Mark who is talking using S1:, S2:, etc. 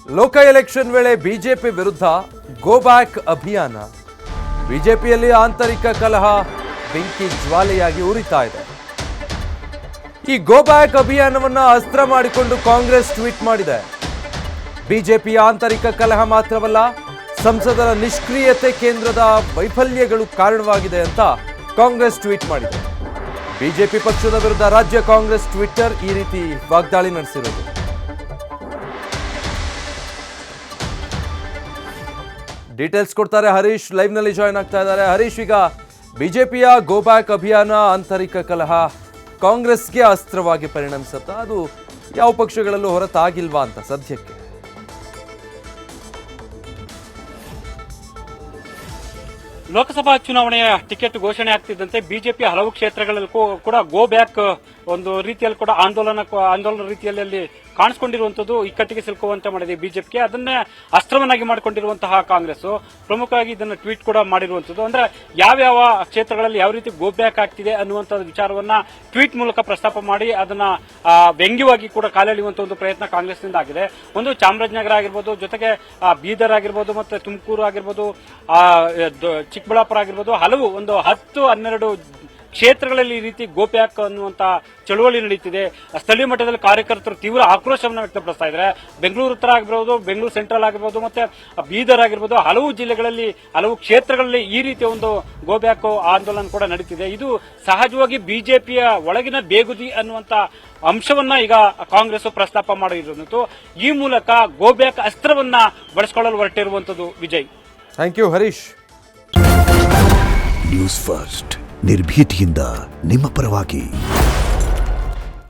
S1: ಲೋಕ ಎಲೆಕ್ಷನ್ ವೇಳೆ ಬಿಜೆಪಿ ವಿರುದ್ಧ ಗೋ ಬ್ಯಾಕ್ ಅಭಿಯಾನ. ಬಿಜೆಪಿಯಲ್ಲಿ ಆಂತರಿಕ ಕಲಹ ಬೆಂಕಿ ಜ್ವಾಲೆಯಾಗಿ ಉರಿತಾ ಇದೆ. ಈ ಗೋ ಬ್ಯಾಕ್ ಅಭಿಯಾನವನ್ನ ಅಸ್ತ್ರ ಮಾಡಿಕೊಂಡು ಕಾಂಗ್ರೆಸ್ ಟ್ವೀಟ್ ಮಾಡಿದೆ. ಬಿಜೆಪಿಯ ಆಂತರಿಕ ಕಲಹ ಮಾತ್ರವಲ್ಲ, ಸಂಸದರ ನಿಷ್ಕ್ರಿಯತೆ ಕೇಂದ್ರದ ವೈಫಲ್ಯಗಳು ಕಾರಣವಾಗಿದೆ ಅಂತ ಕಾಂಗ್ರೆಸ್ ಟ್ವೀಟ್ ಮಾಡಿದೆ. ಬಿಜೆಪಿ ಪಕ್ಷದ ವಿರುದ್ಧ ರಾಜ್ಯ ಕಾಂಗ್ರೆಸ್ ಟ್ವಿಟ್ಟರ್ ಈ ರೀತಿ ವಾಗ್ದಾಳಿ ನಡೆಸಿರೋದು. ಡೀಟೇಲ್ಸ್ ಕೊಡ್ತಾರೆ ಹರೀಶ್, ಲೈವ್ ನಲ್ಲಿ ಜಾಯ್ನ್ ಆಗ್ತಾ ಇದ್ದಾರೆ. ಹರೀಶ್, ಈಗ ಬಿಜೆಪಿಯ ಗೋ ಬ್ಯಾಕ್ ಅಭಿಯಾನ ಆಂತರಿಕ ಕಲಹ ಕಾಂಗ್ರೆಸ್ಗೆ ಅಸ್ತ್ರವಾಗಿ ಪರಿಣಮಿಸುತ್ತಾ? ಅದು ಯಾವ ಪಕ್ಷಗಳಲ್ಲೂ ಹೊರತಾಗಿಲ್ವಾ ಅಂತ ಸದ್ಯಕ್ಕೆ?
S2: ಲೋಕಸಭಾ ಚುನಾವಣೆಯ ಟಿಕೆಟ್ ಘೋಷಣೆ ಆಗ್ತಿದ್ದಂತೆ ಬಿಜೆಪಿ ಹಲವು ಕ್ಷೇತ್ರಗಳಲ್ಲಿ ಕೂಡ ಗೋ ಬ್ಯಾಕ್ ಒಂದು ರೀತಿಯಲ್ಲಿ ಕೂಡ ಆಂದೋಲನ ರೀತಿಯಲ್ಲಿ ಕಾಣಿಸಿಕೊಂಡಿರುವಂತದ್ದು ಇಕ್ಕಟ್ಟಿಗೆ ಸಿಲುಕುವಂತೆ ಮಾಡಿದೆ ಬಿಜೆಪಿಗೆ. ಅದನ್ನೇ ಅಸ್ತ್ರವನ್ನಾಗಿ ಮಾಡಿಕೊಂಡಿರುವಂತಹ ಕಾಂಗ್ರೆಸ್ ಪ್ರಮುಖವಾಗಿ ಇದನ್ನು ಟ್ವೀಟ್ ಕೂಡ ಮಾಡಿರುವಂತದ್ದು. ಅಂದ್ರೆ ಯಾವ್ಯಾವ ಕ್ಷೇತ್ರಗಳಲ್ಲಿ ಯಾವ ರೀತಿ ಗೋ ಬ್ಯಾಕ್ ಆಗ್ತಿದೆ ಅನ್ನುವಂತ ವಿಚಾರವನ್ನ ಟ್ವೀಟ್ ಮೂಲಕ ಪ್ರಸ್ತಾಪ ಮಾಡಿ ಅದನ್ನ ವ್ಯಂಗ್ಯವಾಗಿ ಕೂಡ ಕಾಲೆಳೆಯುವಂತ ಒಂದು ಪ್ರಯತ್ನ ಕಾಂಗ್ರೆಸ್ನಿಂದ ಆಗಿದೆ. ಒಂದು ಚಾಮರಾಜನಗರ ಆಗಿರ್ಬೋದು, ಜೊತೆಗೆ ಬೀದರ್ ಆಗಿರ್ಬೋದು, ಮತ್ತೆ ತುಮಕೂರು ಆಗಿರ್ಬೋದು, ಚಿಕ್ಕಬಳ್ಳಾಪುರ ಆಗಿರ್ಬೋದು, ಹಲವು ಒಂದು 10-12 ಕ್ಷೇತ್ರಗಳಲ್ಲಿ ಈ ರೀತಿ ಗೋ ಬ್ಯಾಕ್ ಅನ್ನುವಂತ ಚಳವಳಿ ನಡೀತಿದೆ. ಸ್ಥಳೀಯ ಮಟ್ಟದಲ್ಲಿ ಕಾರ್ಯಕರ್ತರು ತೀವ್ರ ಆಕ್ರೋಶವನ್ನು ವ್ಯಕ್ತಪಡಿಸ್ತಾ ಇದ್ದಾರೆ. ಬೆಂಗಳೂರು ಉತ್ತರ ಆಗಿರ್ಬೋದು, ಬೆಂಗಳೂರು ಸೆಂಟ್ರಲ್ ಆಗಿರ್ಬೋದು, ಮತ್ತೆ ಬೀದರ್ ಆಗಿರ್ಬೋದು, ಹಲವು ಜಿಲ್ಲೆಗಳಲ್ಲಿ ಹಲವು ಕ್ಷೇತ್ರಗಳಲ್ಲಿ ಈ ರೀತಿಯ ಒಂದು ಗೋ ಬ್ಯಾಕ್ ಆಂದೋಲನ ಕೂಡ ನಡೀತಿದೆ. ಇದು ಸಹಜವಾಗಿ ಬಿಜೆಪಿಯ ಒಳಗಿನ ಬೇಗುದಿ ಅನ್ನುವಂತ ಅಂಶವನ್ನ ಈಗ ಕಾಂಗ್ರೆಸ್ ಪ್ರಸ್ತಾಪ ಮಾಡಿರುವಂತದ್ದು. ಈ ಮೂಲಕ ಗೋ ಬ್ಯಾಕ್ ಅಸ್ತ್ರವನ್ನ ಬಳಸಿಕೊಳ್ಳಲು ಹೊರಟಿರುವಂತದ್ದು. Vijay,
S1: thank you Harish.
S3: News first ನಿರ್ಭೀತಿಯಿಂದ ನಿಮ್ಮ ಪರವಾಗಿ.